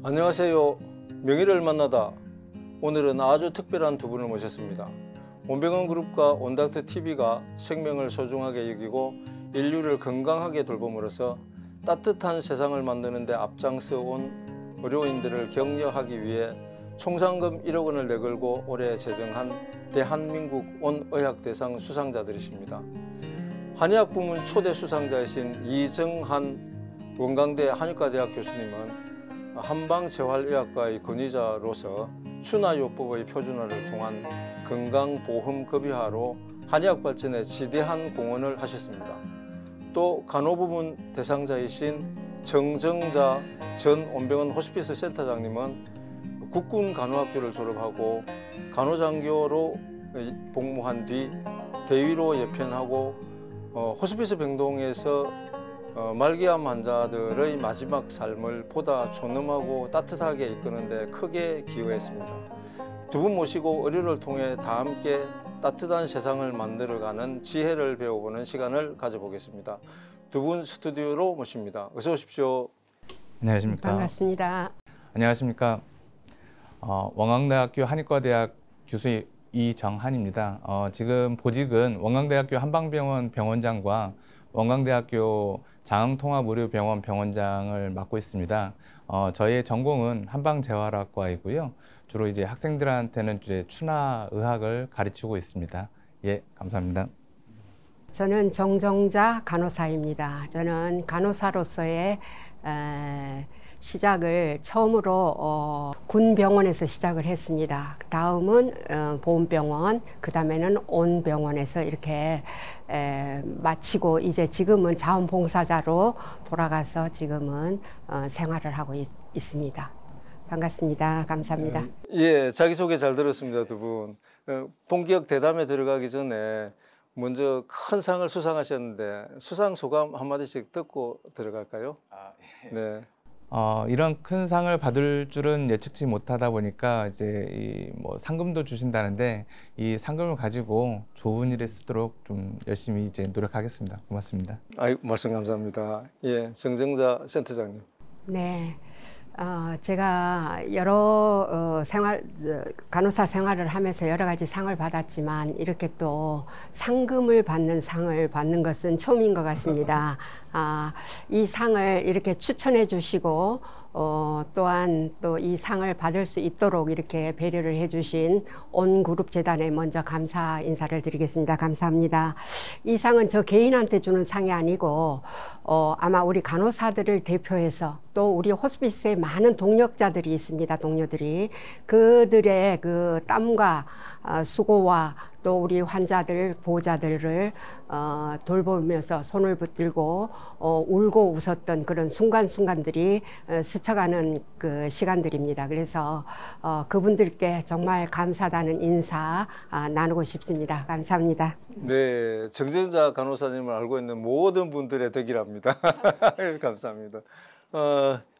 안녕하세요. 명의를 만나다. 오늘은 아주 특별한 두 분을 모셨습니다. 온병원 그룹과 온닥터 TV가 생명을 소중하게 여기고 인류를 건강하게 돌봄으로써 따뜻한 세상을 만드는 데 앞장서 온 의료인들을 격려하기 위해 총상금 1억 원을 내걸고 올해 제정한 대한민국 온의학대상 수상자들이십니다. 한의학 부문 초대 수상자이신 이정한 원광대 한의과대학 교수님은 한방재활의학과의 권위자로서 추나요법의 표준화를 통한 건강보험급여화로 한의학 발전에 지대한 공헌을 하셨습니다. 또 간호부문 대상자이신 정정자 전 온병원 호스피스 센터장님은 국군간호학교를 졸업하고 간호장교로 복무한 뒤 대위로 예편하고 호스피스 병동에서 말기암 환자들의 마지막 삶을 보다 존엄하고 따뜻하게 이끄는 데 크게 기여했습니다. 두 분 모시고 의료를 통해 다 함께 따뜻한 세상을 만들어가는 지혜를 배워보는 시간을 가져보겠습니다. 두 분 스튜디오로 모십니다. 어서 오십시오. 안녕하십니까. 반갑습니다. 안녕하십니까. 원광대학교 한의과대학 교수 이정한입니다. 지금 보직은 원광대학교 한방병원 병원장과 원광대학교 장흥통합의료병원 병원장을 맡고 있습니다. 저희의 전공은 한방재활학과이고요. 주로 이제 학생들한테는 이제 추나의학을 가르치고 있습니다. 예, 감사합니다. 저는 정정자 간호사입니다. 저는 간호사로서의 시작을 처음으로 군병원에서 시작을 했습니다. 다음은 보훈병원, 그 다음에는 온병원에서 이렇게 마치고 이제 지금은 자원봉사자로 돌아가서 지금은 생활을 하고 있습니다. 반갑습니다. 감사합니다. 예, 자기소개 잘 들었습니다, 두 분. 본격 대담에 들어가기 전에 먼저 큰 상을 수상하셨는데 수상 소감 한마디씩 듣고 들어갈까요? 예. 네. 이런 큰 상을 받을 줄은 예측치 못하다 보니까 이제 뭐 상금도 주신다는데 이 상금을 가지고 좋은 일에 쓰도록 좀 열심히 이제 노력하겠습니다. 고맙습니다. 말씀 감사합니다. 예, 정정자 센터장님. 네. 제가 여러 간호사 생활을 하면서 여러 가지 상을 받았지만 이렇게 또 상금을 받는 상을 받는 것은 처음인 것 같습니다. 이 상을 이렇게 추천해 주시고 또한 또 이 상을 받을 수 있도록 이렇게 배려를 해주신 온그룹 재단에 먼저 감사 인사를 드리겠습니다. 감사합니다. 이 상은 저 개인한테 주는 상이 아니고 아마 우리 간호사들을 대표해서 또 우리 호스피스에 많은 동력자들이 있습니다. 동료들이 그들의 그 땀과 수고와 또 우리 환자들, 보호자들을 돌보면서 손을 붙들고 울고 웃었던 그런 순간순간들이 스쳐가는 그 시간들입니다. 그래서 그분들께 정말 감사하다는 인사 나누고 싶습니다. 감사합니다. 네, 정정자 간호사님을 알고 있는 모든 분들의 덕이랍니다. 감사합니다.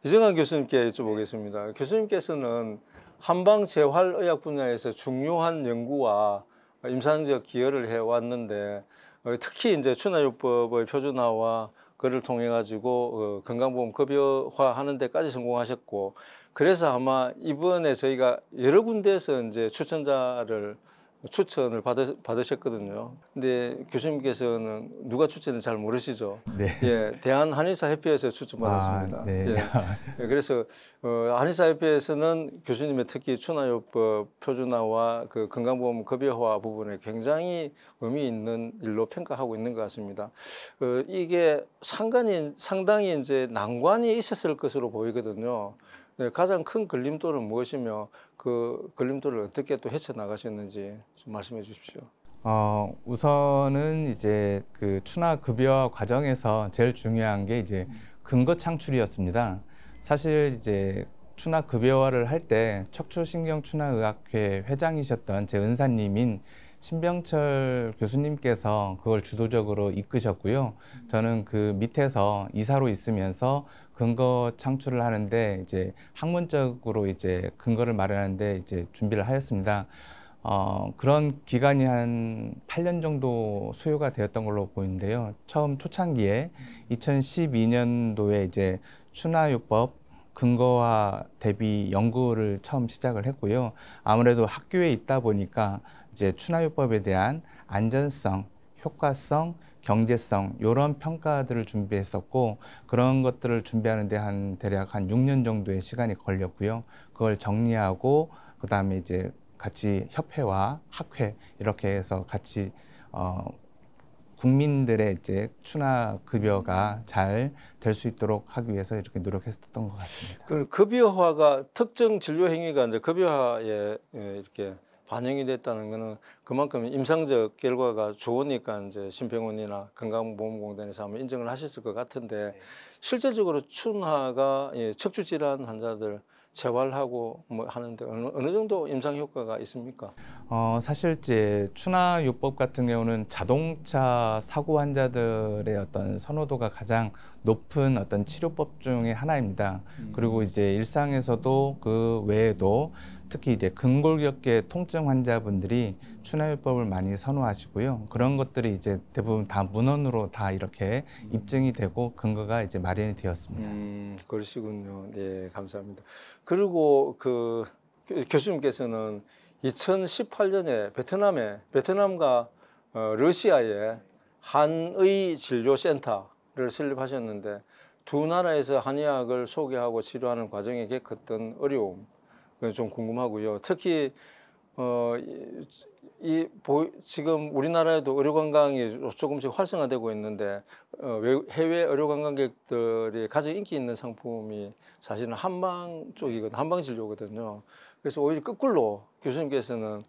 이정한 교수님께 여쭤보겠습니다. 교수님께서는 한방재활의학 분야에서 중요한 연구와 임상적 기여를 해왔는데 특히 이제 추나요법의 표준화와 그를 통해 가지고 건강보험 급여화하는 데까지 성공하셨고, 그래서 아마 이번에 저희가 여러 군데에서 이제 추천을 받으셨거든요. 근데 교수님께서는 누가 추천인지 잘 모르시죠? 네. 예, 대한한의사협회에서 추천받았습니다. 네. 예, 그래서 한의사협회에서는 교수님의 특히 추나요법 표준화와 그 건강보험 급여화 부분에 굉장히 의미 있는 일로 평가하고 있는 것 같습니다. 이게 상당히 이제 난관이 있었을 것으로 보이거든요. 네, 가장 큰 걸림돌은 무엇이며 그 걸림돌을 어떻게 또 헤쳐나가셨는지 좀 말씀해 주십시오. 우선은 이제 그 추나 급여 과정에서 제일 중요한 게 이제 근거 창출이었습니다. 사실 이제 추나 급여화를 할 때 척추신경추나의학회 회장이셨던 제 은사님인 신병철 교수님께서 그걸 주도적으로 이끄셨고요. 저는 그 밑에서 이사로 있으면서 근거 창출을 하는데 이제 학문적으로 이제 근거를 마련하는데 이제 준비를 하였습니다. 그런 기간이 한 8년 정도 소요가 되었던 걸로 보이는데요. 처음 초창기에 2012년도에 이제 추나요법 근거화 대비 연구를 처음 시작을 했고요. 아무래도 학교에 있다 보니까 이제 추나요법에 대한 안전성, 효과성, 경제성 이런 평가들을 준비했었고 그런 것들을 준비하는데 대략 한 6년 정도의 시간이 걸렸고요. 그걸 정리하고 그다음에 이제 같이 협회와 학회 이렇게 해서 같이 국민들의 이제 추나 급여가 잘 될 수 있도록 하기 위해서 이렇게 노력했었던 것 같습니다. 그 급여화가 특정 진료 행위가 이제 급여화에 이렇게 반영이 됐다는 것은 그만큼 임상적 결과가 좋으니까 이제 심평원이나 건강보험공단에서 한번 인정을 하셨을 것 같은데 실질적으로 추나가 척추 질환 환자들 재활하고 뭐 하는데 어느 정도 임상 효과가 있습니까? 사실 이제 추나요법 같은 경우는 자동차 사고 환자들의 어떤 선호도가 가장 높은 어떤 치료법 중의 하나입니다. 그리고 이제 일상에서도 그 외에도 특히 이제 근골격계 통증 환자분들이 추나요법을 많이 선호하시고요. 그런 것들이 이제 대부분 다 문헌으로 다 이렇게 입증이 되고 근거가 이제 마련이 되었습니다. 그러시군요. 네, 감사합니다. 그리고 그 교수님께서는 2018년에 베트남과 러시아에 한의 진료센터를 설립하셨는데 두 나라에서 한의학을 소개하고 치료하는 과정에 겪었던 어려움 좀 궁금하고요. 특히 지금 우리나라에도 의료 관광이 조금씩 활성화되고 있는데 해외 의료 관광객들이 가장 인기 있는 상품이 사실은 한방 쪽이거든요. 한방 진료거든요. 그래서 오히려 거꾸로 교수님께서는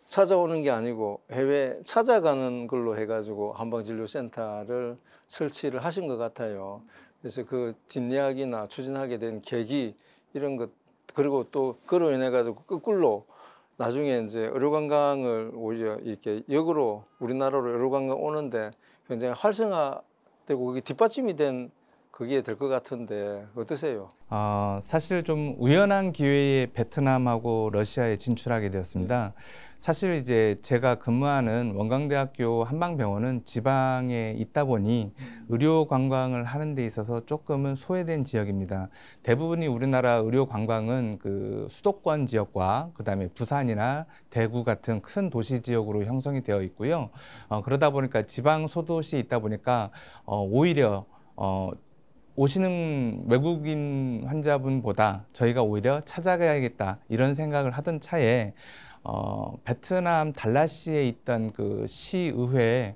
찾아오는 게 아니고 해외 찾아가는 걸로 해가지고 한방진료센터를 설치를 하신 것 같아요. 그래서 그 뒷이야기나 추진하게 된 계기 이런 것 그리고 또 그로 인해 가지고 거꾸로 나중에 이제 의료 관광을 오히려 이렇게 역으로 우리나라로 의료 관광 오는데 굉장히 활성화되고 그게 뒷받침이 된 그게 될 것 같은데 어떠세요? 사실 좀 우연한 기회에 베트남하고 러시아에 진출하게 되었습니다. 사실 이제 제가 근무하는 원광대학교 한방병원은 지방에 있다 보니 의료 관광을 하는 데 있어서 조금은 소외된 지역입니다. 대부분이 우리나라 의료 관광은 그 수도권 지역과 그다음에 부산이나 대구 같은 큰 도시 지역으로 형성이 되어 있고요. 그러다 보니까 지방 소도시에 있다 보니까 오히려 오시는 외국인 환자분보다 저희가 오히려 찾아가야겠다 이런 생각을 하던 차에 베트남 달라시에 있던 그 시의회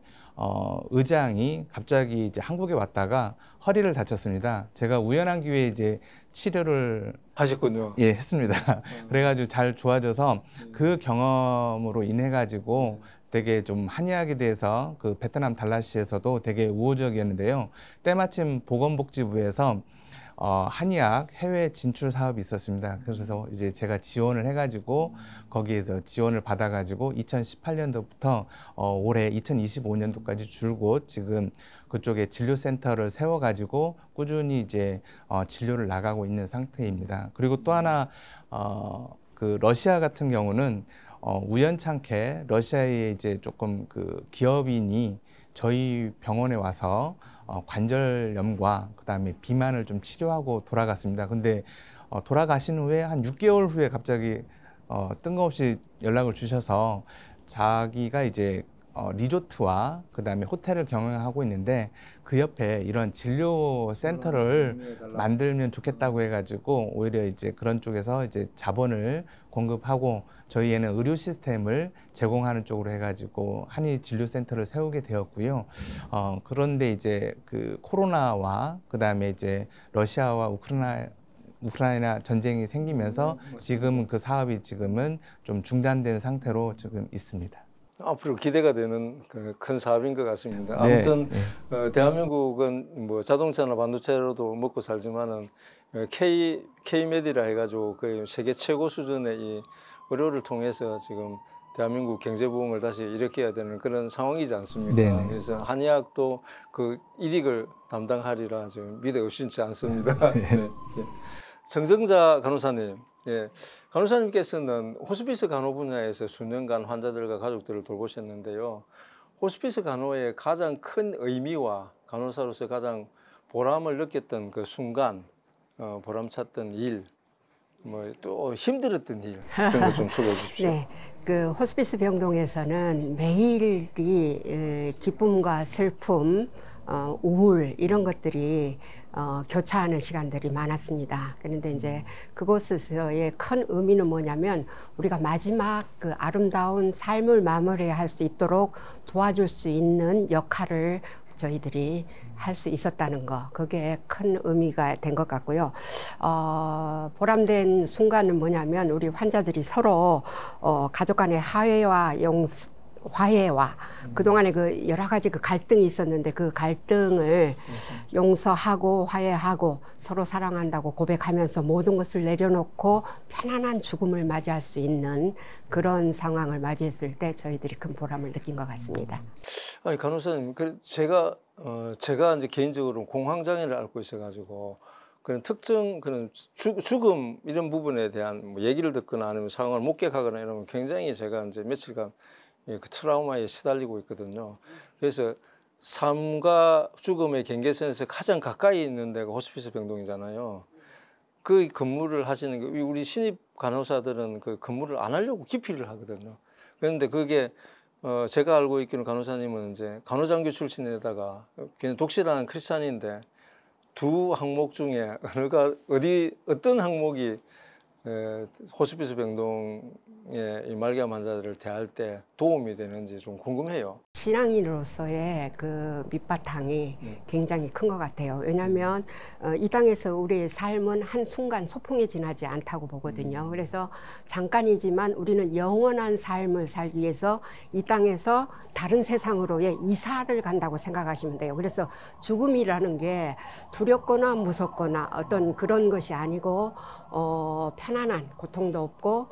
의장이 갑자기 이제 한국에 왔다가 허리를 다쳤습니다. 제가 우연한 기회에 이제 치료를 하셨군요. 예, 했습니다. 그래가지고 잘 좋아져서 그 경험으로 인해 가지고 되게 좀 한의학에 대해서 그 베트남 달라시에서도 되게 우호적이었는데요. 때마침 보건복지부에서 한의학 해외 진출 사업이 있었습니다. 그래서 이제 제가 지원을 해가지고 거기에서 지원을 받아가지고 2018년도부터 올해 2025년도까지 줄곧 지금 그쪽에 진료센터를 세워가지고 꾸준히 이제 진료를 나가고 있는 상태입니다. 그리고 또 하나 그 러시아 같은 경우는 우연찮게 러시아에 이제 조금 그 기업인이 저희 병원에 와서 관절염과 그다음에 비만을 좀 치료하고 돌아갔습니다. 근데 돌아가신 후에 한 6개월 후에 갑자기 뜬금없이 연락을 주셔서 자기가 이제 리조트와 그다음에 호텔을 경영하고 있는데 그 옆에 이런 진료 센터를 만들면 좋겠다고 해가지고 오히려 이제 그런 쪽에서 이제 자본을 공급하고 저희에는 의료 시스템을 제공하는 쪽으로 해가지고 한의 진료 센터를 세우게 되었고요. 그런데 이제 그 코로나와 그다음에 이제 러시아와 우크라이나 전쟁이 생기면서 지금은 그 사업이 지금은 좀 중단된 상태로 지금 있습니다. 앞으로 기대가 되는 큰 사업인 것 같습니다. 네, 아무튼 네. 대한민국은 뭐 자동차나 반도체로도 먹고 살지만은 K-메디라 해가지고 그 세계 최고 수준의 이 의료를 통해서 지금 대한민국 경제 부흥을 다시 일으켜야 되는 그런 상황이지 않습니까? 네네. 그래서 한의학도 그 일익을 담당하리라 지금 믿어 의심치 않습니다. 네. 네. 정정자 간호사님. 예, 간호사님께서는 호스피스 간호 분야에서 수년간 환자들과 가족들을 돌보셨는데요. 호스피스 간호의 가장 큰 의미와 간호사로서 가장 보람을 느꼈던 그 순간 보람찼던 일, 뭐 또 힘들었던 일 그런 거 좀 소개해 주십시오. 네, 그 호스피스 병동에서는 매일이 기쁨과 슬픔, 우울 이런 것들이 교차하는 시간들이 많았습니다. 그런데 이제 그곳에서의 큰 의미는 뭐냐면 우리가 마지막 그 아름다운 삶을 마무리할 수 있도록 도와줄 수 있는 역할을 저희들이 할 수 있었다는 거, 그게 큰 의미가 된 것 같고요. 보람된 순간은 뭐냐면 우리 환자들이 서로 가족 간의 화해와 그동안에 그 여러 가지 그 갈등이 있었는데 그 갈등을 용서하고 화해하고 서로 사랑한다고 고백하면서 모든 것을 내려놓고 편안한 죽음을 맞이할 수 있는 그런 상황을 맞이했을 때 저희들이 큰 보람을 느낀 것 같습니다. 아니 간호사님, 제가 이제 개인적으로 공황장애를 앓고 있어가지고 그런 특정 그런 죽음 이런 부분에 대한 뭐 얘기를 듣거나 아니면 상황을 목격하거나 이러면 굉장히 제가 이제 며칠간 그 트라우마에 시달리고 있거든요. 그래서 삶과 죽음의 경계선에서 가장 가까이 있는 데가 호스피스 병동이잖아요. 그 근무를 하시는 게 우리 신입 간호사들은 그 근무를 안 하려고 기피를 하거든요. 그런데 그게 제가 알고 있기로는 간호사님은 이제 간호장교 출신에다가 그냥 독실한 크리스찬인데 두 항목 중에 어떤 항목이 호스피스 병동의 이 말기암 환자들을 대할 때 도움이 되는지 좀 궁금해요. 신앙인으로서의 그 밑바탕이 굉장히 큰 것 같아요. 왜냐하면 이 땅에서 우리의 삶은 한순간 소풍에 지나지 않다고 보거든요. 그래서 잠깐이지만 우리는 영원한 삶을 살기 위해서 이 땅에서 다른 세상으로의 이사를 간다고 생각하시면 돼요. 그래서 죽음이라는 게 두렵거나 무섭거나 어떤 그런 것이 아니고 편안한, 고통도 없고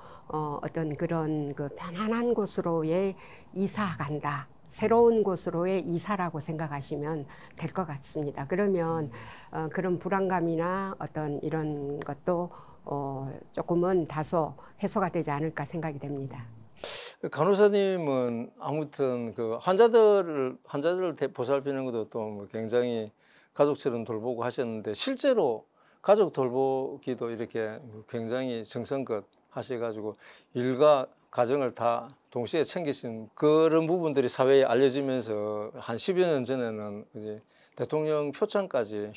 어떤 그런 그 편안한 곳으로의 이사 간다. 새로운 곳으로의 이사라고 생각하시면 될 것 같습니다. 그러면 그런 불안감이나 어떤 이런 것도 조금은 다소 해소가 되지 않을까 생각이 됩니다. 간호사님은 아무튼 그 환자들을 보살피는 것도 또 뭐 굉장히 가족처럼 돌보고 하셨는데 실제로 가족 돌보기도 이렇게 굉장히 정성껏 하셔가지고 일과 가정을 다 동시에 챙기신 그런 부분들이 사회에 알려지면서 한 10여 년 전에는 이제 대통령 표창까지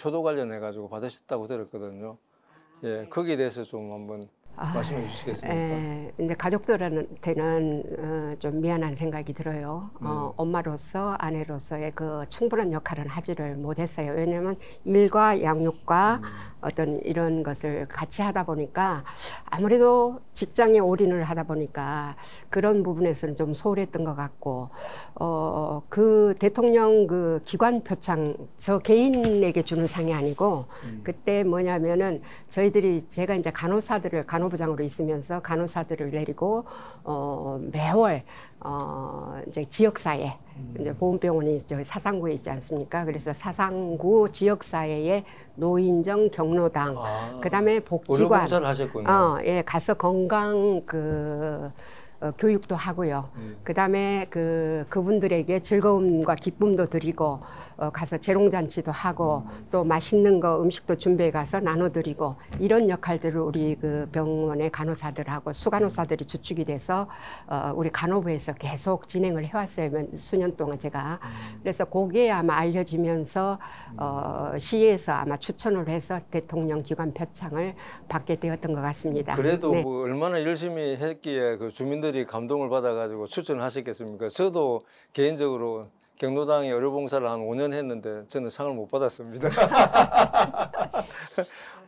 효도 관련해가지고 받으셨다고 들었거든요. 예, 거기에 대해서 좀 한번 말씀해 주시겠습니까? 근데 가족들한테는 좀 미안한 생각이 들어요. 엄마로서 아내로서의 그 충분한 역할은 하지를 못했어요. 왜냐하면 일과 양육과 어떤 이런 것을 같이 하다 보니까 아무래도 직장에 올인을 하다 보니까 그런 부분에서는 좀 소홀했던 것 같고 그 대통령 그 기관 표창 저 개인에게 주는 상이 아니고 그때 뭐냐면은 제가 이제 간호부장으로 있으면서 간호사들을 내리고 매월 이제 지역사회 이제 보훈병원이 저기 사상구에 있지 않습니까? 그래서 사상구 지역사회의 노인정 경로당 그다음에 복지관 의료봉사를 하셨군요. 예, 가서 건강 교육도 하고요. 그다음에 그분들에게 즐거움과 기쁨도 드리고 가서 재롱잔치도 하고 또 맛있는 거 음식도 준비해 가서 나눠드리고 이런 역할들을 우리 그 병원의 간호사들하고 수간호사들이 주축이 돼서 우리 간호부에서 계속 진행을 해왔어요. 수년 동안 제가. 그래서 그게 아마 알려지면서 시에서 아마 추천을 해서 대통령 기관 표창을 받게 되었던 것 같습니다. 그래도 네. 뭐 얼마나 열심히 했기에 그 주민들이 감동을 받아가지고 추천을 하셨겠습니까? 저도 개인적으로 경로당에 의료봉사를 한 5년 했는데 저는 상을 못 받았습니다.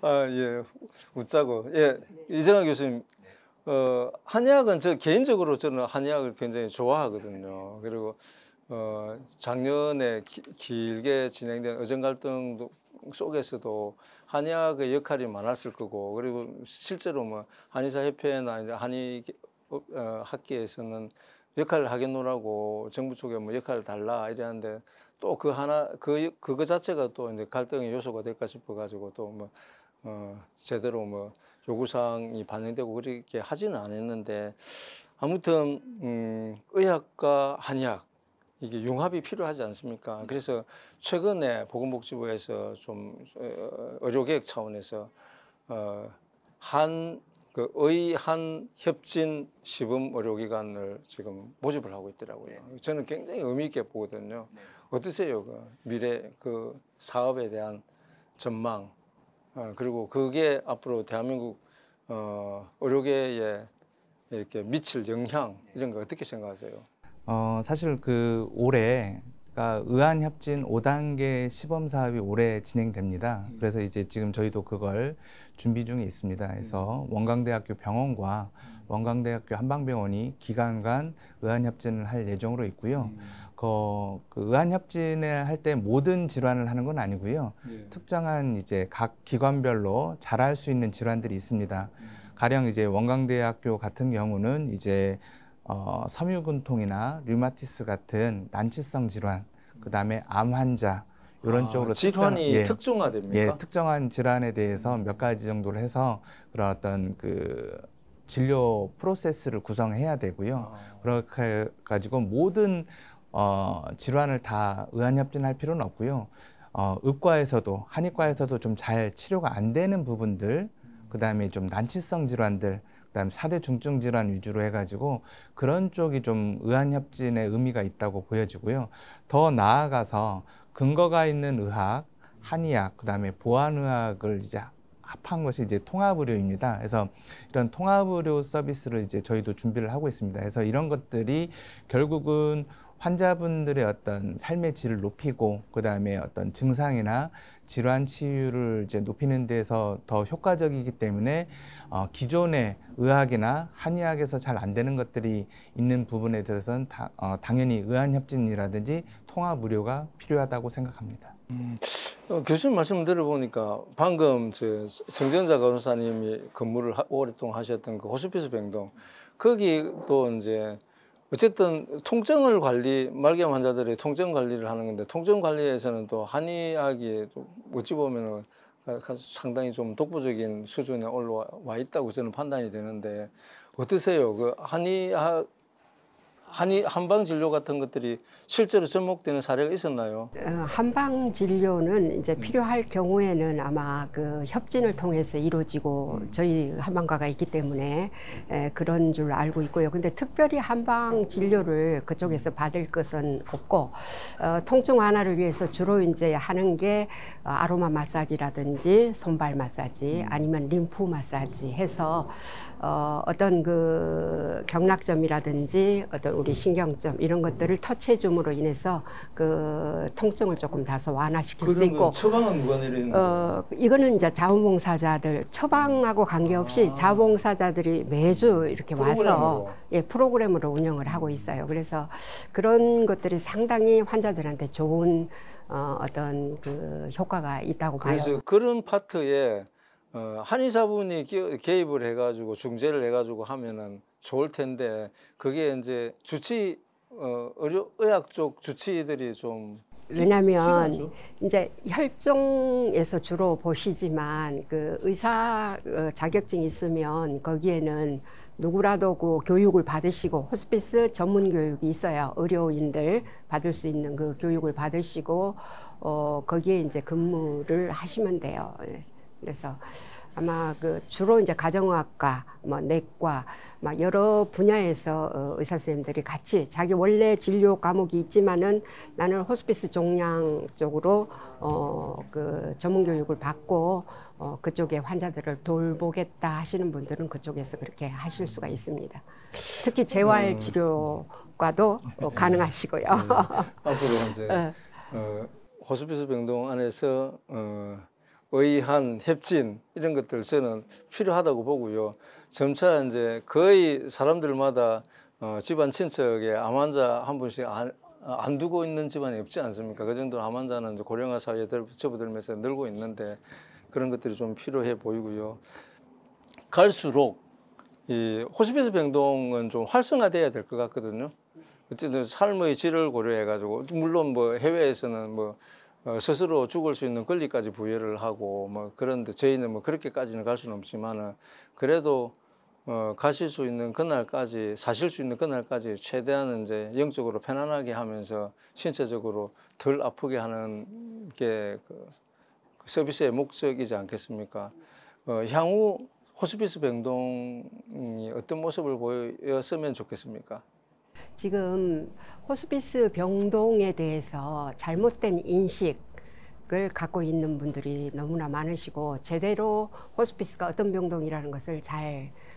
예, 웃자고. 예, 이정환 교수님, 한의학은 개인적으로 저는 한의학을 굉장히 좋아하거든요. 그리고 작년에 길게 진행된 의정 갈등 속에서도 한의학의 역할이 많았을 거고, 그리고 실제로 뭐 한의사협회나 한의 학계에서는 역할을 하겠노라고 정부 쪽에 뭐 역할을 달라 이랬는데 또 그거 자체가 또 이제 갈등의 요소가 될까 싶어가지고 또 뭐 제대로 뭐 요구사항이 반영되고 그렇게 하지는 않았는데 아무튼 의학과 한의학 이게 융합이 필요하지 않습니까? 그래서 최근에 보건복지부에서 좀 의료개혁 차원에서 의한 협진 시범 의료기관을 지금 모집을 하고 있더라고요. 저는 굉장히 의미 있게 보거든요. 어떠세요? 그 미래 그 사업에 대한 전망, 그리고 그게 앞으로 대한민국 의료계에 이렇게 미칠 영향 이런 거 어떻게 생각하세요? 사실 그 올해 그러니까 의한협진 5단계 시범 사업이 올해 진행됩니다. 그래서 이제 지금 저희도 그걸 준비 중에 있습니다. 그래서 원광대학교 병원과 원광대학교 한방병원이 기간 의한협진을 할 예정으로 있고요. 그 의한협진을 할 때 모든 질환을 하는 건 아니고요. 특정한 이제 각 기관별로 잘할 수 있는 질환들이 있습니다. 가령 이제 원광대학교 같은 경우는 이제 섬유근통이나 류마티스 같은 난치성 질환, 그다음에 암 환자 이런 쪽으로 질환이 특정화됩니까? 예, 특정한 질환에 대해서 몇 가지 정도를 해서 그런 어떤 그 진료 프로세스를 구성해야 되고요. 그렇게 가지고 모든 질환을 다 의한협진할 필요는 없고요. 의과에서도 한의과에서도 좀 잘 치료가 안 되는 부분들, 그다음에 좀 난치성 질환들, 그다음에 4대 중증 질환 위주로 해가지고 그런 쪽이 좀 의한협진의 의미가 있다고 보여지고요. 더 나아가서 근거가 있는 의학, 한의학, 그다음에 보안의학을 이제 합한 것이 이제 통합의료입니다. 그래서 이런 통합의료 서비스를 이제 저희도 준비를 하고 있습니다. 그래서 이런 것들이 결국은 환자분들의 어떤 삶의 질을 높이고 그다음에 어떤 증상이나 질환 치유를 이제 높이는 데서 더 효과적이기 때문에 기존의 의학이나 한의학에서 잘 안 되는 것들이 있는 부분에 대해서는 당연히 의한협진이라든지 통합의료가 필요하다고 생각합니다. 교수님 말씀 들어보니까 방금 정전자 간호사님이 근무를 오랫동안 하셨던 그 호스피스 병동 거기도 이제 어쨌든 말기암 환자들의 통증 관리를 하는 건데 통증 관리에서는 또 한의학이 어찌 보면은 상당히 좀 독보적인 수준에 올라와 있다고 저는 판단이 되는데 어떠세요? 그 한방 진료 같은 것들이 실제로 접목되는 사례가 있었나요? 한방 진료는 이제 필요할 경우에는 아마 그 협진을 통해서 이루어지고 저희 한방과가 있기 때문에 그런 줄 알고 있고요. 근데 특별히 한방 진료를 그쪽에서 받을 것은 없고 통증 완화를 위해서 주로 이제 하는 게 아로마 마사지라든지 손발 마사지 아니면 림프 마사지 해서 어떤 그 경락점이라든지 어떤 우리 신경점 이런 것들을 터치해줌으로 인해서 그 통증을 조금 다소 완화시킬 수 있고. 처방은 누가 내리는 거예요? 이거는 이제 자원봉사자들 처방하고 관계없이 자원봉사자들이 매주 이렇게 와서 프로그램으로 운영을 하고 있어요. 그래서 그런 것들이 상당히 환자들한테 좋은 어떤 그 효과가 있다고 봐요. 그래서 그런 파트에 한의사분이 개입을 해가지고 중재를 해가지고 하면은 좋을 텐데 그게 이제 의학 쪽 주치의들이 좀 왜냐하면 심하죠? 이제 혈종에서 주로 보시지만 그 의사 자격증이 있으면 거기에는 누구라도 그 교육을 받으시고 호스피스 전문 교육이 있어요. 의료인들 받을 수 있는 그 교육을 받으시고 거기에 이제 근무를 하시면 돼요. 그래서 아마 그 주로 이제 가정의학과, 내과, 여러 분야에서 의사 선생님들이 같이 자기 원래 진료 과목이 있지만은 나는 호스피스 종양 쪽으로 그 전문 교육을 받고 그쪽의 환자들을 돌보겠다 하시는 분들은 그쪽에서 그렇게 하실 수가 있습니다. 특히 재활 치료과도 가능하시고요. 앞으로 이제 호스피스 병동 안에서 의한 협진 이런 것들 저는 필요하다고 보고요. 점차 이제 거의 사람들마다 집안 친척에 암 환자 한 분씩 안 두고 있는 집안이 없지 않습니까? 그 정도로 암 환자는 이제 고령화 사회에 접어들면서 늘고 있는데 그런 것들이 좀 필요해 보이고요. 갈수록 이 호스피스 병동은 좀 활성화돼야 될 것 같거든요. 어쨌든 삶의 질을 고려해가지고 물론 해외에서는 스스로 죽을 수 있는 권리까지 부여를 하고 그런데 저희는 그렇게까지는 갈 수는 없지만은 그래도 가실 수 있는 그날까지 사실 수 있는 그날까지 최대한 이제 영적으로 편안하게 하면서 신체적으로 덜 아프게 하는 게 그 서비스의 목적이지 않겠습니까? 향후 호스피스 병동이 어떤 모습을 보였으면 좋겠습니까? 지금 호스피스 병동에 대해서 잘못된 인식을 갖고 있는 분들이 너무나 많으시고 제대로 호스피스가 어떤 병동이라는 것을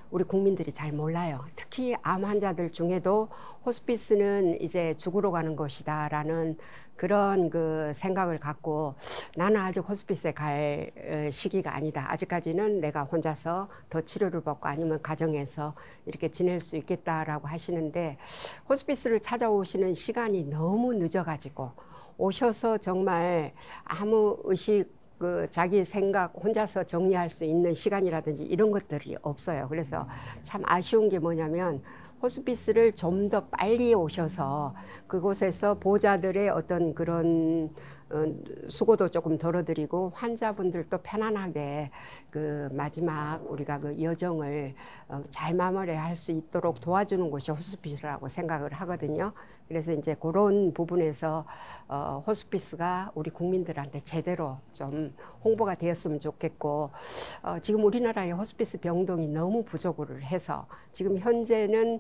우리 국민들이 잘 몰라요. 특히 암 환자들 중에도 호스피스는 이제 죽으러 가는 곳이다라는 그런 그 생각을 갖고 나는 아직 호스피스에 갈 시기가 아니다. 아직까지는 내가 혼자서 더 치료를 받고 아니면 가정에서 이렇게 지낼 수 있겠다라고 하시는데 호스피스를 찾아오시는 시간이 너무 늦어가지고 오셔서 정말 아무 의식 자기 생각 혼자서 정리할 수 있는 시간이라든지 이런 것들이 없어요. 그래서 참 아쉬운 게 뭐냐면 호스피스를 좀 더 빨리 오셔서 그곳에서 보호자들의 어떤 그런 수고도 조금 덜어드리고 환자분들도 편안하게 그 마지막 우리가 그 여정을 잘 마무리할 수 있도록 도와주는 곳이 호스피스라고 생각을 하거든요. 그래서 이제 그런 부분에서 호스피스가 우리 국민들한테 제대로 좀 홍보가 되었으면 좋겠고 지금 우리나라의 호스피스 병동이 너무 부족을 해서 지금 현재는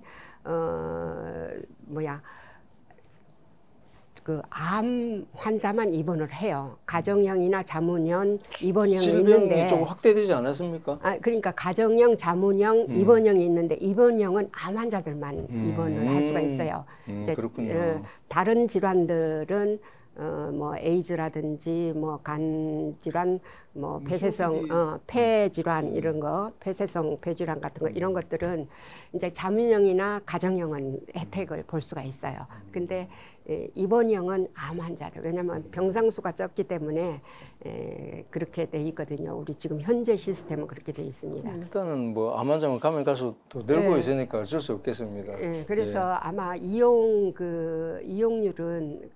그 암 환자만 입원을 해요. 가정형이나 자문형 입원형이 질병이 있는데 조금 확대되지 않았습니까? 그러니까 가정형, 자문형, 입원형이 있는데 입원형은 암 환자들만 입원을 할 수가 있어요. 이제 그렇군요. 다른 질환들은 뭐 에이즈라든지 뭐 간 질환, 뭐 폐쇄성 폐 질환 이런 거, 폐쇄성 폐질환 같은 거 이런 것들은 이제 자문형이나 가정형은 혜택을 볼 수가 있어요. 근데 입원형은 암 환자들 왜냐하면 병상수가 적기 때문에 그렇게 돼 있거든요. 우리 지금 현재 시스템은 그렇게 돼 있습니다. 일단은 뭐 암 환자만 가면 갈수록 더 늘고 네. 있으니까 어쩔 수 없겠습니다. 그래서 아마 이용률은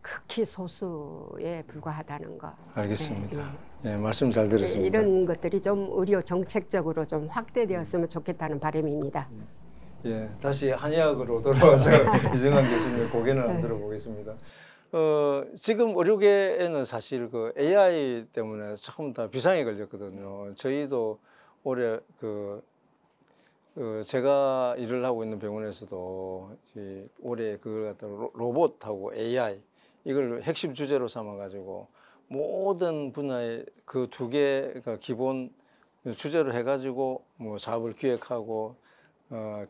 극히 소수에 불과하다는 거. 알겠습니다. 예, 말씀 잘 들었습니다. 이런 것들이 좀 의료 정책적으로 좀 확대되었으면 좋겠다는 바람입니다. 예, 다시 한의학으로 돌아와서 이정환 교수님의 고견을 한번 들어보겠습니다. 지금 의료계에는 사실 그 AI 때문에 조금 다 비상에 걸렸거든요. 저희도 올해 제가 일을 하고 있는 병원에서도 올해 그걸 갖다 로봇하고 AI 이걸 핵심 주제로 삼아가지고 모든 분야의 그 두 개가 기본 주제로 해가지고 뭐 사업을 기획하고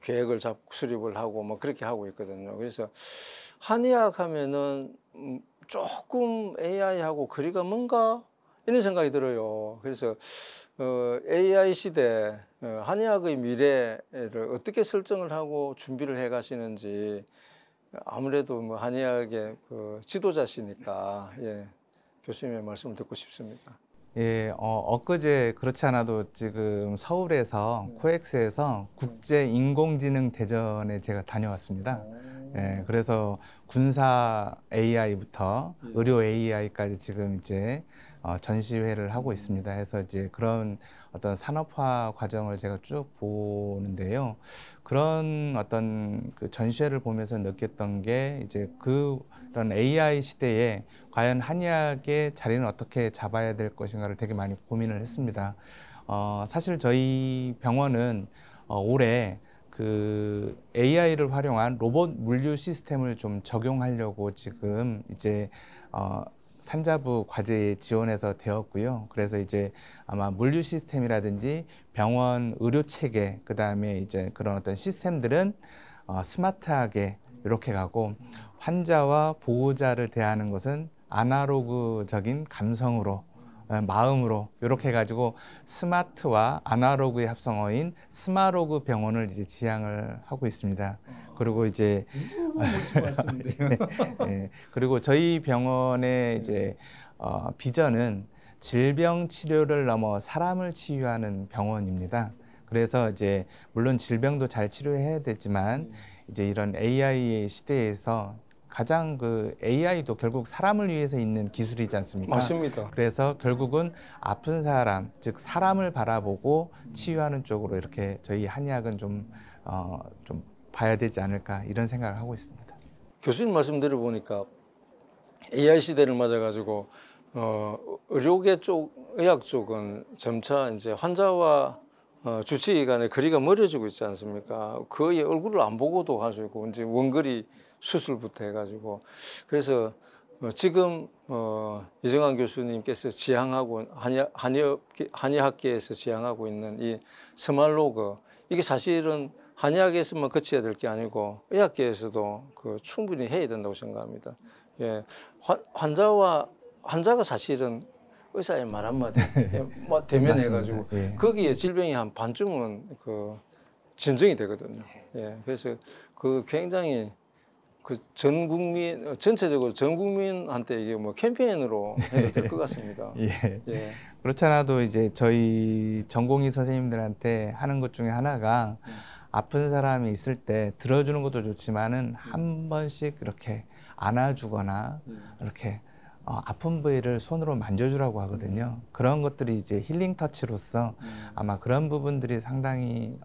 계획을 잡고 수립을 하고 뭐 그렇게 하고 있거든요. 그래서 한의학 하면은 조금 AI하고 거리가 뭔가 이런 생각이 들어요. 그래서 AI 시대 한의학의 미래를 어떻게 설정을 하고 준비를 해 가시는지 아무래도 뭐 한의학의 그 지도자시니까 교수님의 말씀을 듣고 싶습니다. 예, 엊그제 그렇지 않아도 지금 서울에서 코엑스에서 국제 인공지능 대전에 제가 다녀왔습니다. 예, 그래서 군사 AI부터 의료 AI까지 지금 이제 전시회를 하고 있습니다. 해서 이제 그런 어떤 산업화 과정을 제가 쭉 보는데요. 그런 어떤 그 전시회를 보면서 느꼈던 게 이제 그런 AI 시대에 과연 한의학의 자리는 어떻게 잡아야 될 것인가를 되게 많이 고민을 했습니다. 사실 저희 병원은 올해 그 AI를 활용한 로봇 물류 시스템을 좀 적용하려고 지금 이제 산자부 과제에 지원해서 되었고요. 그래서 이제 아마 물류 시스템이라든지 병원 의료 체계, 그 다음에 이제 그런 어떤 시스템들은 스마트하게 이렇게 가고 환자와 보호자를 대하는 것은 아날로그적인 감성으로 마음으로 이렇게 해가지고 스마트와 아날로그의 합성어인 스마로그 병원을 이제 지향을 하고 있습니다. 그리고 이제 그리고 저희 병원의 이제 비전은 질병 치료를 넘어 사람을 치유하는 병원입니다. 그래서 이제 물론 질병도 잘 치료해야 되지만 이제 이런 AI의 시대에서 가장 그 AI도 결국 사람을 위해서 있는 기술이지 않습니까? 맞습니다. 그래서 결국은 아픈 사람, 즉 사람을 바라보고 치유하는 쪽으로 이렇게 저희 한의학은 좀 봐야 되지 않을까 이런 생각을 하고 있습니다. 교수님 말씀 들어보니까 AI 시대를 맞아가지고 의료계 쪽, 의학 쪽은 점차 이제 환자와 주치의 간의 거리가 멀어지고 있지 않습니까? 거의 얼굴을 안 보고도 가지고 이제 원거리 수술부터 해가지고 그래서 지금 이정환 교수님께서 지향하고 한의학계에서 지향하고 있는 이 스말로그 이게 사실은 한의학에서만 그쳐야 될 게 아니고 의학계에서도 충분히 해야 된다고 생각합니다. 예, 환자가 사실은 의사의 말 한마디 뭐 대면해가지고 예. 거기에 질병이 한 반쯤은 진정이 되거든요. 예, 그래서 굉장히 전 국민 전체적으로 전 국민한테 이게 뭐 캠페인으로 해도 될 것 같습니다. 예. 예. 그렇지 않아도 이제 저희 전공의 선생님들한테 하는 것 중에 하나가 아픈 사람이 있을 때 들어주는 것도 좋지만은 한 번씩 이렇게 안아주거나 이렇게 아픈 부위를 손으로 만져주라고 하거든요. 그런 것들이 이제 힐링 터치로서 아마 그런 부분들이 상당히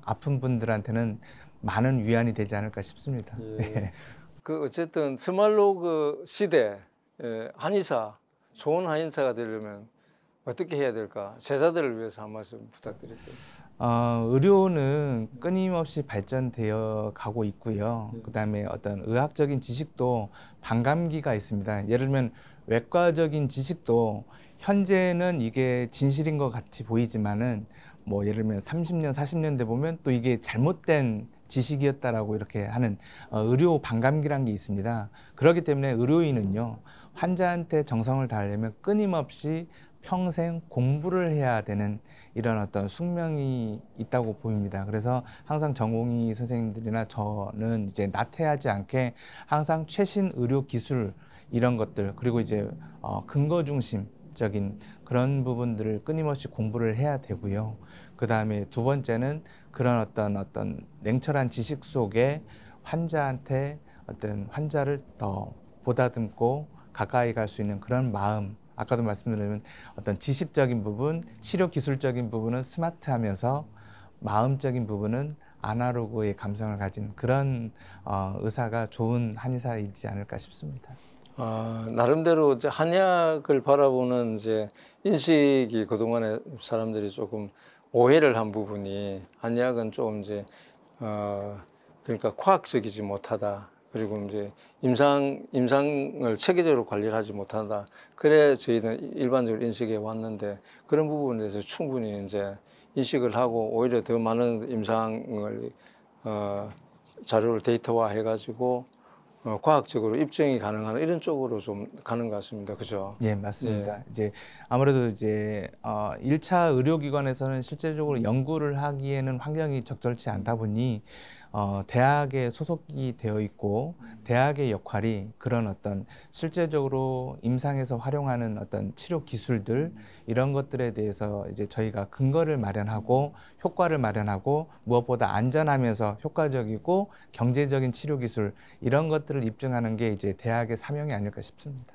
아픈 분들한테는 많은 위안이 되지 않을까 싶습니다. 예. 어쨌든 스말로그 시대 한의사 좋은 한의사가 되려면 어떻게 해야 될까? 제자들을 위해서 한 말씀 부탁드릴게요. 의료는 끊임없이 발전되어 가고 있고요. 그다음에 어떤 의학적인 지식도 반감기가 있습니다. 예를 들면 외과적인 지식도 현재는 이게 진실인 것 같이 보이지만은 뭐 예를 들면 30년, 40년 돼 보면 또 이게 잘못된 지식이었다라고 이렇게 하는 의료 반감기란 게 있습니다. 그렇기 때문에 의료인은요, 환자한테 정성을 다하려면 끊임없이 평생 공부를 해야 되는 이런 어떤 숙명이 있다고 보입니다. 그래서 항상 전공의 선생님들이나 저는 이제 나태하지 않게 항상 최신 의료 기술 이런 것들 그리고 이제 근거 중심적인 그런 부분들을 끊임없이 공부를 해야 되고요. 그 다음에 두 번째는 그런 어떤 냉철한 지식 속에 환자한테 어떤 환자를 더 보다듬고 가까이 갈 수 있는 그런 마음. 아까도 말씀드렸지만 어떤 지식적인 부분, 치료 기술적인 부분은 스마트하면서 마음적인 부분은 아날로그의 감성을 가진 그런 의사가 좋은 한의사이지 않을까 싶습니다. 나름대로 이제 한의학을 바라보는 이제 인식이 그동안에 사람들이 조금 오해를 한 부분이 한의학은 좀 이제 그러니까 과학적이지 못하다. 그리고 이제 임상을 체계적으로 관리를 하지 못한다. 그래 저희는 일반적으로 인식해 왔는데 그런 부분에 대해서 충분히 이제 인식을 하고 오히려 더 많은 임상을 자료를 데이터화 해가지고 과학적으로 입증이 가능한 이런 쪽으로 좀 가는 것 같습니다. 그죠? 예, 맞습니다. 예. 이제 아무래도 이제 1차 의료기관에서는 실제적으로 연구를 하기에는 환경이 적절치 않다 보니 대학에 소속이 되어 있고 대학의 역할이 그런 어떤 실제적으로 임상에서 활용하는 어떤 치료 기술들 이런 것들에 대해서 이제 저희가 근거를 마련하고 효과를 마련하고 무엇보다 안전하면서 효과적이고 경제적인 치료 기술 이런 것들을 입증하는 게 이제 대학의 사명이 아닐까 싶습니다.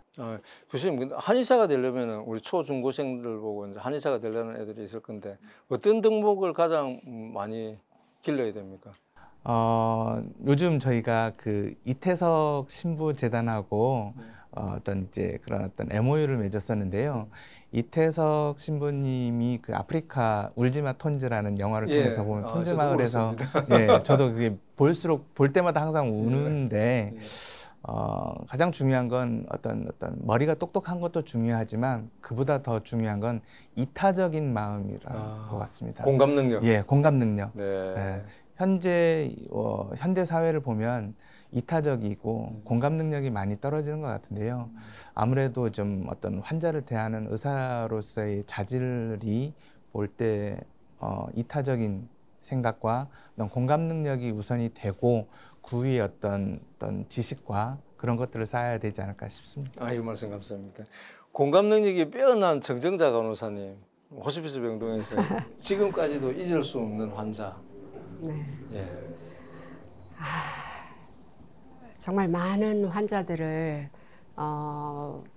교수님, 한의사가 되려면 우리 초중고생들 보고 이제 한의사가 되려는 애들이 있을 건데 어떤 덕목을 가장 많이 길러야 됩니까? 요즘 저희가 그 이태석 신부 재단하고 어떤 이제 그런 어떤 MOU를 맺었었는데요. 이태석 신부님이 그 아프리카 울지마 톤즈라는 영화를 통해서 보면 톤즈 마을에서 저도 그게 볼 때마다 항상 우는데 가장 중요한 건 어떤 머리가 똑똑한 것도 중요하지만 그보다 더 중요한 건 이타적인 마음이라는 것 같습니다. 공감 능력. 예, 공감 능력. 네. 예. 현대 사회를 보면 이타적이고 공감 능력이 많이 떨어지는 것 같은데요. 아무래도 좀 어떤 환자를 대하는 의사로서의 자질이 볼 때 이타적인 생각과 어떤 공감 능력이 우선이 되고 그 위에 어떤 지식과 그런 것들을 쌓아야 되지 않을까 싶습니다. 이 말씀 감사합니다. 공감 능력이 빼어난 정정자 간호사님, 호스피스 병동에서 지금까지도 잊을 수 없는 환자. 네. 예. 정말 많은 환자들을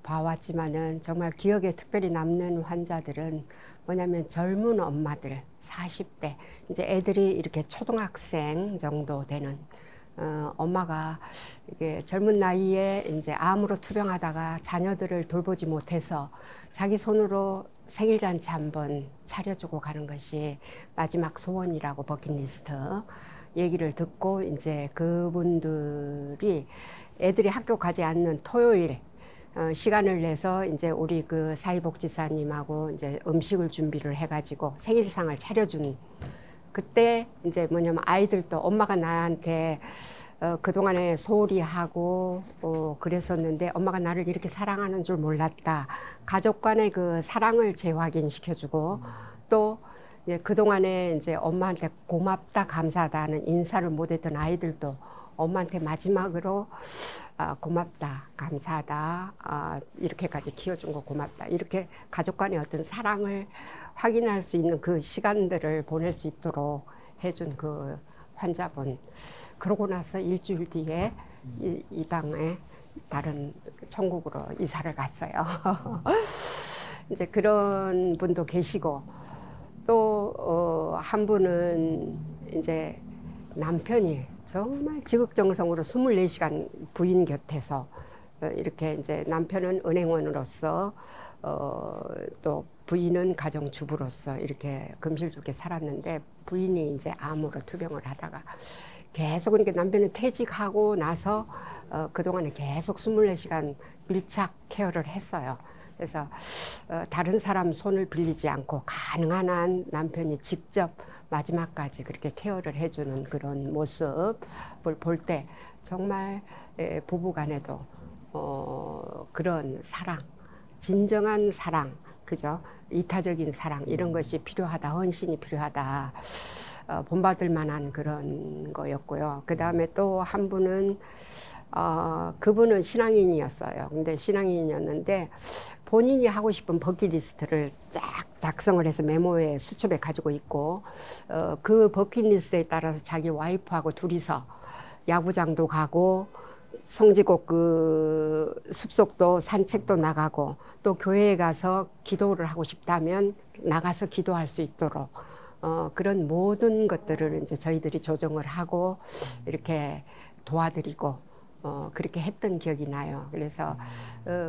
봐왔지만은 정말 기억에 특별히 남는 환자들은 뭐냐면 젊은 엄마들 40대 이제 애들이 이렇게 초등학생 정도 되는 엄마가 이게 젊은 나이에 이제 암으로 투병하다가 자녀들을 돌보지 못해서 자기 손으로 생일잔치 한번 차려주고 가는 것이 마지막 소원이라고 버킷리스트 얘기를 듣고 이제 그분들이 애들이 학교 가지 않는 토요일 시간을 내서 이제 우리 그 사회복지사님하고 이제 음식을 준비를 해가지고 생일상을 차려준 그때 이제 뭐냐면 아이들도 엄마가 나한테 그동안에 소홀히 하고 그랬었는데 엄마가 나를 이렇게 사랑하는 줄 몰랐다. 가족 간의 그 사랑을 재확인시켜주고 또 이제 그동안에 이제 엄마한테 고맙다 감사하다는 인사를 못했던 아이들도 엄마한테 마지막으로 고맙다 감사하다 이렇게까지 키워준 거 고맙다 이렇게 가족 간의 어떤 사랑을 확인할 수 있는 그 시간들을 보낼 수 있도록 해준 그 환자분 그러고 나서 일주일 뒤에 이 땅에 다른 천국으로 이사를 갔어요. 이제 그런 분도 계시고 또 한 분은 이제 남편이 정말 지극정성으로 24시간 부인 곁에서 이렇게 이제 남편은 은행원으로서 또 부인은 가정주부로서 이렇게 금실좋게 살았는데 부인이 이제 암으로 투병을 하다가 계속 그러니까 남편은 퇴직하고 나서 그동안에 계속 24시간 밀착 케어를 했어요. 그래서 다른 사람 손을 빌리지 않고 가능한 한 남편이 직접 마지막까지 그렇게 케어를 해주는 그런 모습을 볼 때 정말 부부간에도 그런 사랑, 진정한 사랑, 그죠? 이타적인 사랑 이런 것이 필요하다, 헌신이 필요하다. 본받을 만한 그런 거였고요. 그 다음에 또 한 분은 그분은 신앙인이었어요. 근데 신앙인이었는데 본인이 하고 싶은 버킷리스트를 쫙 작성을 해서 메모에 수첩에 가지고 있고 그 버킷리스트에 따라서 자기 와이프하고 둘이서 야구장도 가고 성지곡 그 숲속도 산책도 나가고 또 교회에 가서 기도를 하고 싶다면 나가서 기도할 수 있도록 그런 모든 것들을 이제 저희들이 조정을 하고 이렇게 도와드리고 그렇게 했던 기억이 나요. 그래서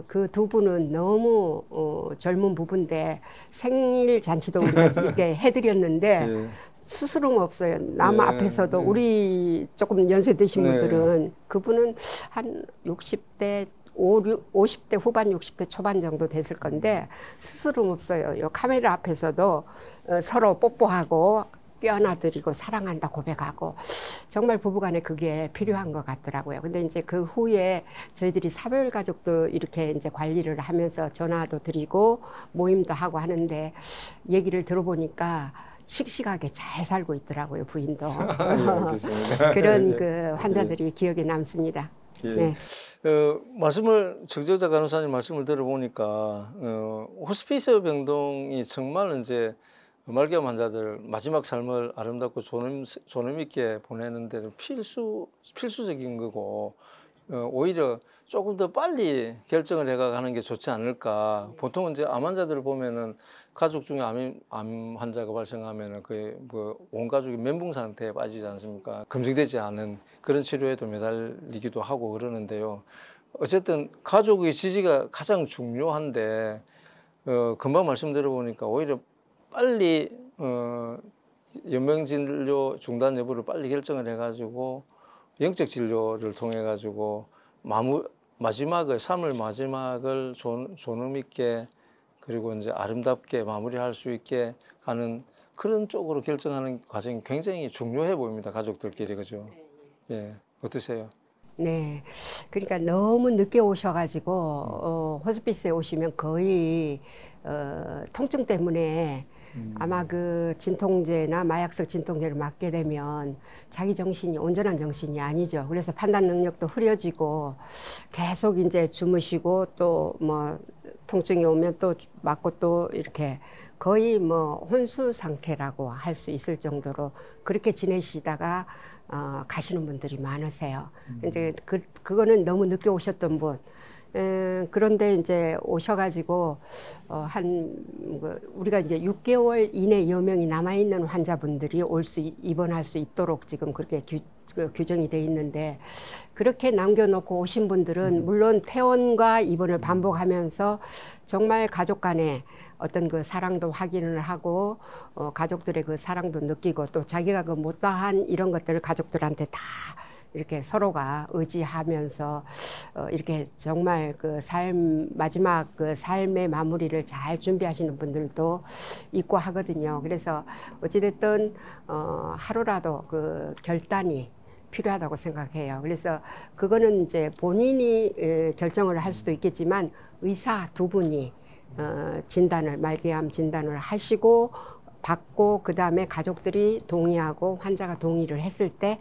그 두 분은 너무 젊은 부부인데 생일 잔치도 우리가 이렇게 해드렸는데 네. 스스럼 없어요. 남 네. 앞에서도 네. 우리 조금 연세 드신 네. 분들은 그분은 한 60대 50대 후반 60대 초반 정도 됐을 건데 스스럼 없어요. 요 카메라 앞에서도 서로 뽀뽀하고 껴안아드리고 사랑한다 고백하고 정말 부부간에 그게 필요한 것 같더라고요. 근데 이제 그 후에 저희들이 사별 가족도 이렇게 이제 관리를 하면서 전화도 드리고 모임도 하고 하는데 얘기를 들어보니까 씩씩하게 잘 살고 있더라고요, 부인도. 그런 그 환자들이 기억에 남습니다. 예. 네. 말씀을 정재자 간호사님 말씀을 들어보니까 호스피스 병동이 정말 이제 말기암 환자들 마지막 삶을 아름답고 존엄 있게 보내는데 필수적인 거고 오히려 조금 더 빨리 결정을 해가는 게 좋지 않을까. 보통은 이제 암 환자들을 보면은 가족 중에 암 환자가 발생하면은 온 가족이 멘붕 상태에 빠지지 않습니까? 검증되지 않은 그런 치료에도 매달리기도 하고 그러는데요. 어쨌든 가족의 지지가 가장 중요한데 금방 말씀 들어보니까 오히려 빨리 연명진료 중단 여부를 빨리 결정을 해가지고 영적 진료를 통해 가지고 삶의 마지막을 존엄 있게 그리고 이제 아름답게 마무리할 수 있게 하는 그런 쪽으로 결정하는 과정이 굉장히 중요해 보입니다. 가족들끼리 그죠? 예, 어떠세요? 네, 그러니까 너무 늦게 오셔가지고 호스피스에 오시면 거의 통증 때문에 아마 그 진통제나 마약성 진통제를 맞게 되면 자기 정신이 온전한 정신이 아니죠. 그래서 판단 능력도 흐려지고 계속 이제 주무시고 또 뭐 통증이 오면 또 맞고 또 이렇게 거의 뭐 혼수 상태라고 할 수 있을 정도로 그렇게 지내시다가 가시는 분들이 많으세요. 이제 그거는 너무 늦게 오셨던 분. 그런데 이제 오셔가지고 우리가 이제 6개월 이내 여명이 남아 있는 환자분들이 입원할 수 있도록 지금 그렇게 규정이 돼 있는데, 그렇게 남겨놓고 오신 분들은 물론 퇴원과 입원을 반복하면서 정말 가족 간에 어떤 그 사랑도 확인을 하고 가족들의 그 사랑도 느끼고, 또 자기가 그 못다한 이런 것들을 가족들한테 다 이렇게 서로가 의지하면서 이렇게 정말 그 마지막 그 삶의 마무리를 잘 준비하시는 분들도 있고 하거든요. 그래서 어찌됐든 하루라도 그 결단이 필요하다고 생각해요. 그래서 그거는 이제 본인이 결정을 할 수도 있겠지만, 의사 두 분이 말기암 진단을 하시고 받고, 그 다음에 가족들이 동의하고 환자가 동의를 했을 때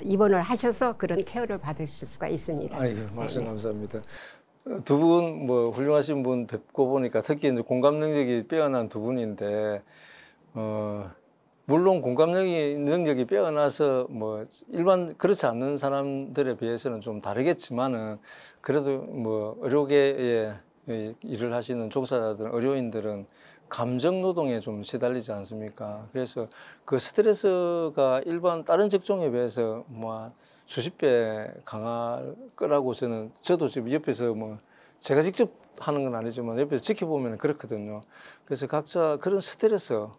입원을 하셔서 그런 케어를 받으실 수가 있습니다. 아이고, 말씀 감사합니다. 두 분 뭐 훌륭하신 분 뵙고 보니까 특히 이제 공감 능력이 빼어난 두 분인데, 물론 공감 능력이 빼어나서 뭐 일반 그렇지 않는 사람들에 비해서는 좀 다르겠지만은, 그래도 뭐 의료계에 일을 하시는 종사자들, 의료인들은 감정 노동에 좀 시달리지 않습니까? 그래서 그 스트레스가 일반 다른 직종에 비해서 뭐 수십 배 강할 거라고 저도 지금 옆에서 뭐 제가 직접 하는 건 아니지만 옆에서 지켜보면 그렇거든요. 그래서 각자 그런 스트레스를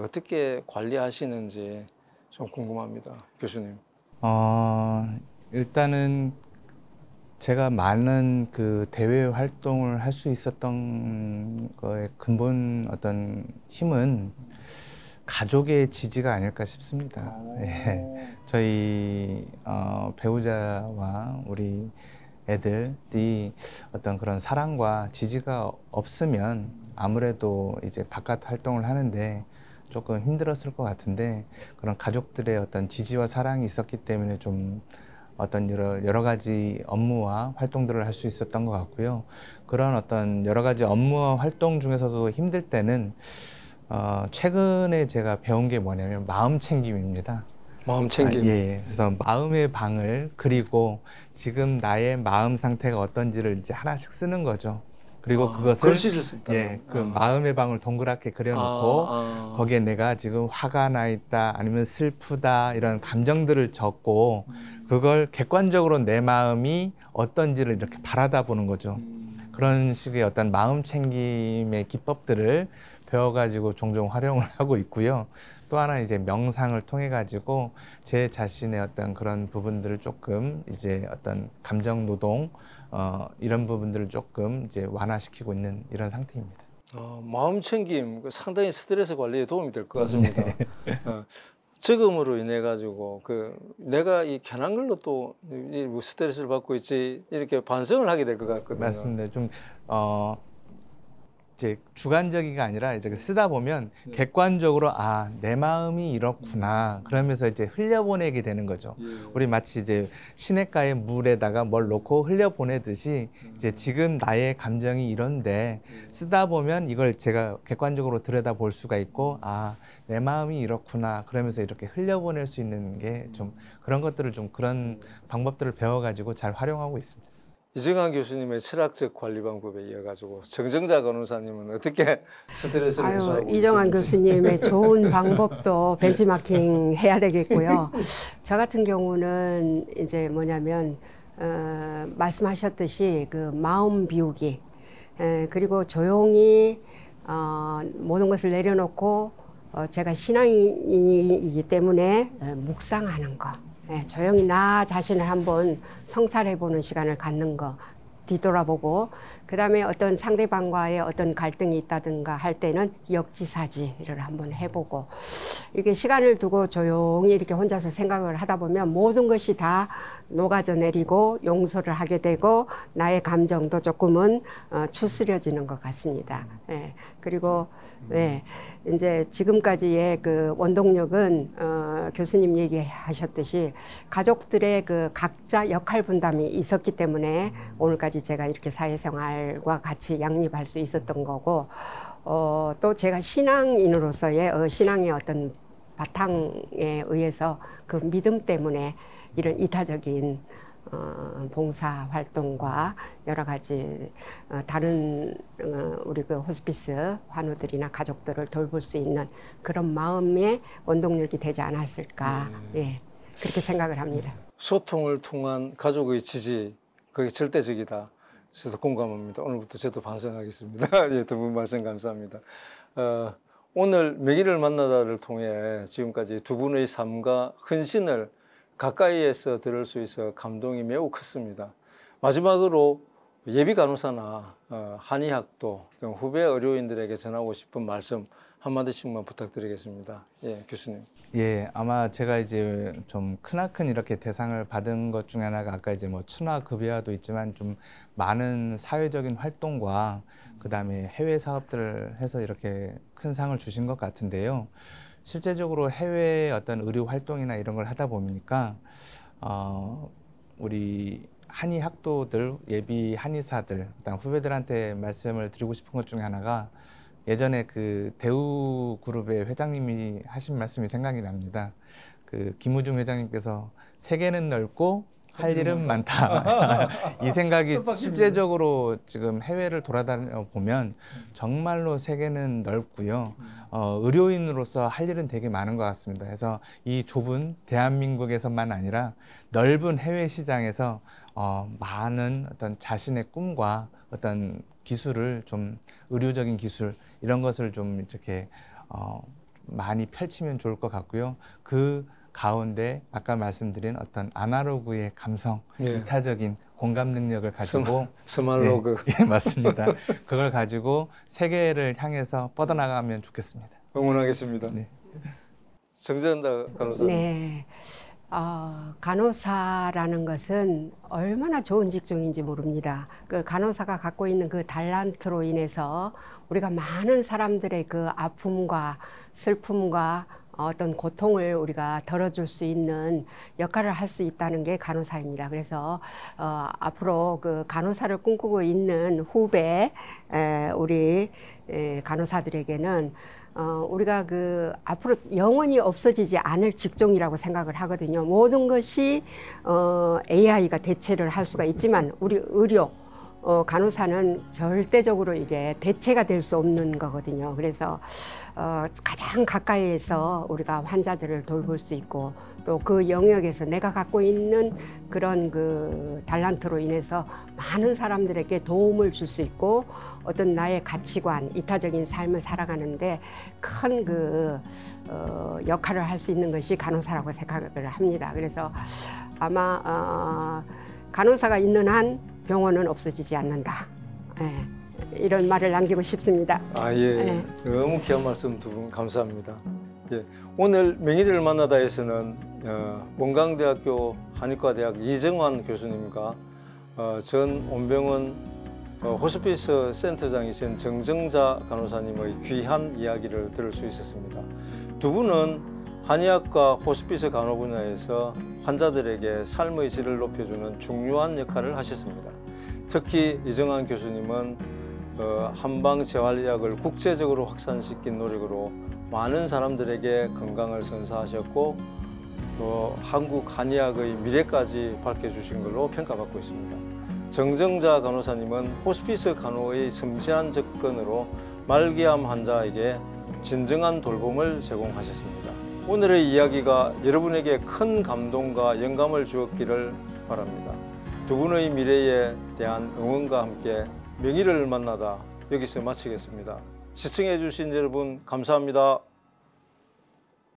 어떻게 관리하시는지 좀 궁금합니다, 교수님. 일단은 제가 많은 그 대외 활동을 할 수 있었던 거의 근본 어떤 힘은 가족의 지지가 아닐까 싶습니다. 예. 저희 배우자와 우리 애들이 어떤 그런 사랑과 지지가 없으면 아무래도 이제 바깥 활동을 하는데 조금 힘들었을 것 같은데, 그런 가족들의 어떤 지지와 사랑이 있었기 때문에 좀 어떤 여러 가지 업무와 활동들을 할 수 있었던 것 같고요. 그런 어떤 여러 가지 업무와 활동 중에서도 힘들 때는 최근에 제가 배운 게 뭐냐면 마음 챙김입니다. 마음 챙김. 예. 그래서 마음의 방을 그리고 지금 나의 마음 상태가 어떤지를 이제 하나씩 쓰는 거죠. 그리고 그것을 글씨를 쓴다. 그 마음의 방을 동그랗게 그려놓고 거기에 내가 지금 화가 나 있다, 아니면 슬프다, 이런 감정들을 적고 그걸 객관적으로 내 마음이 어떤지를 이렇게 바라다 보는 거죠. 그런 식의 어떤 마음 챙김의 기법들을 배워가지고 종종 활용을 하고 있고요. 또 하나 이제 명상을 통해 가지고 제 자신의 어떤 그런 부분들을 조금 이제 어떤 감정 노동 이런 부분들을 조금 이제 완화시키고 있는 이런 상태입니다. 마음 챙김 상당히 스트레스 관리에 도움이 될 것 같습니다. 적응으로 인해 가지고 내가 이 괜한 걸로 또 스트레스를 받고 있지, 이렇게 반성을 하게 될 것 같거든요. 맞습니다. 좀 이제 주관적이가 아니라 이렇게 쓰다 보면 객관적으로 내 마음이 이렇구나, 그러면서 이제 흘려보내게 되는 거죠. 우리 마치 이제 시냇가의 물에다가 뭘 넣고 흘려보내듯이 이제 지금 나의 감정이 이런데 쓰다 보면 이걸 제가 객관적으로 들여다볼 수가 있고, 내 마음이 이렇구나, 그러면서 이렇게 흘려보낼 수 있는 게 좀 그런 것들을 좀 그런 방법들을 배워가지고 잘 활용하고 있습니다. 이정환 교수님의 철학적 관리 방법에 이어가지고 정정자 간호사님은 어떻게 스트레스를 해소하고 이정환 교수님의 좋은 방법도 벤치마킹 해야 되겠고요. 저 같은 경우는 이제 뭐냐면 말씀하셨듯이 그 마음 비우기, 그리고 조용히 모든 것을 내려놓고 제가 신앙인이기 때문에 묵상하는 거, 조용히 나 자신을 한번 성찰해보는 시간을 갖는 거, 뒤돌아보고, 그 다음에 어떤 상대방과의 어떤 갈등이 있다든가 할 때는 역지사지를 한번 해보고, 이렇게 시간을 두고 조용히 이렇게 혼자서 생각을 하다 보면 모든 것이 다 녹아져 내리고 용서를 하게 되고 나의 감정도 조금은 추스려지는 것 같습니다. 그리고 이제 지금까지의 그 원동력은 교수님 얘기하셨듯이 가족들의 그 각자 역할 분담이 있었기 때문에 오늘까지 제가 이렇게 사회생활과 같이 양립할 수 있었던 거고, 또 제가 신앙인으로서의 신앙의 어떤 바탕에 의해서 그 믿음 때문에 이런 이타적인 봉사 활동과 여러 가지 다른 우리 그 호스피스 환우들이나 가족들을 돌볼 수 있는 그런 마음의 원동력이 되지 않았을까. 예, 그렇게 생각을 합니다. 소통을 통한 가족의 지지, 그게 절대적이다. 저도 공감합니다. 오늘부터 저도 반성하겠습니다. 예, 두 분 말씀 감사합니다. 오늘 명의를 만나다를 통해 지금까지 두 분의 삶과 헌신을 가까이에서 들을 수 있어 감동이 매우 컸습니다. 마지막으로 예비 간호사나 한의학도 등 후배 의료인들에게 전하고 싶은 말씀 한마디씩만 부탁드리겠습니다. 예, 교수님. 예, 아마 제가 이제 좀 크나큰 이렇게 대상을 받은 것 중에 하나가 아까 이제 뭐 추나급여도 있지만 좀 많은 사회적인 활동과 그다음에 해외 사업들을 해서 이렇게 큰 상을 주신 것 같은데요. 실제적으로 해외 어떤 의료 활동이나 이런 걸 하다 보니까 우리 한의학도들, 예비 한의사들, 그다음 후배들한테 말씀을 드리고 싶은 것 중에 하나가 예전에 그 대우그룹의 회장님이 하신 말씀이 생각이 납니다. 그 김우중 회장님께서 세계는 넓고 할 일은 많다. 이 생각이 실제적으로 지금 해외를 돌아다녀 보면 정말로 세계는 넓고요. 의료인으로서 할 일은 되게 많은 것 같습니다. 그래서 이 좁은 대한민국에서만 아니라 넓은 해외 시장에서 많은 어떤 자신의 꿈과 어떤 기술을 좀 의료적인 기술 이런 것을 좀 이렇게 많이 펼치면 좋을 것 같고요. 그 가운데 아까 말씀드린 어떤 아날로그의 감성, 예. 이타적인 공감 능력을 가지고 스말로그. 예, 맞습니다. 그걸 가지고 세계를 향해서 뻗어나가면 좋겠습니다. 응원하겠습니다. 네. 정재은다 간호사님. 네. 간호사라는 것은 얼마나 좋은 직종인지 모릅니다. 그 간호사가 갖고 있는 그 달란트로 인해서 우리가 많은 사람들의 그 아픔과 슬픔과 어떤 고통을 우리가 덜어줄 수 있는 역할을 할 수 있다는 게 간호사입니다. 그래서 앞으로 그 간호사를 꿈꾸고 있는 후배 우리 간호사들에게는 우리가 그 앞으로 영원히 없어지지 않을 직종이라고 생각을 하거든요. 모든 것이 AI가 대체를 할 수가 있지만 우리 의료 간호사는 절대적으로 이게 대체가 될 수 없는 거거든요. 그래서 가장 가까이에서 우리가 환자들을 돌볼 수 있고 또 그 영역에서 내가 갖고 있는 그런 그 달란트로 인해서 많은 사람들에게 도움을 줄 수 있고 어떤 나의 가치관, 이타적인 삶을 살아가는데 큰 그 역할을 할 수 있는 것이 간호사라고 생각을 합니다. 그래서 아마 간호사가 있는 한 병원은 없어지지 않는다. 예, 이런 말을 남기고 싶습니다. 예. 너무 귀한 말씀 두 분 감사합니다. 예. 오늘 명의를 만나다에서는 원광대학교 한의과대학 이정환 교수님과 전 온병원 호스피스 센터장이신 정정자 간호사님의 귀한 이야기를 들을 수 있었습니다. 두 분은 한의학과 호스피스 간호 분야에서 환자들에게 삶의 질을 높여주는 중요한 역할을 하셨습니다. 특히 이정환 교수님은 한방재활의학을 국제적으로 확산시킨 노력으로 많은 사람들에게 건강을 선사하셨고 또 한국 한의학의 미래까지 밝혀주신 걸로 평가받고 있습니다. 정정자 간호사님은 호스피스 간호의 섬세한 접근으로 말기암 환자에게 진정한 돌봄을 제공하셨습니다. 오늘의 이야기가 여러분에게 큰 감동과 영감을 주었기를 바랍니다. 두 분의 미래에 대한 응원과 함께 명의를 만나다 여기서 마치겠습니다. 시청해 주신 여러분 감사합니다.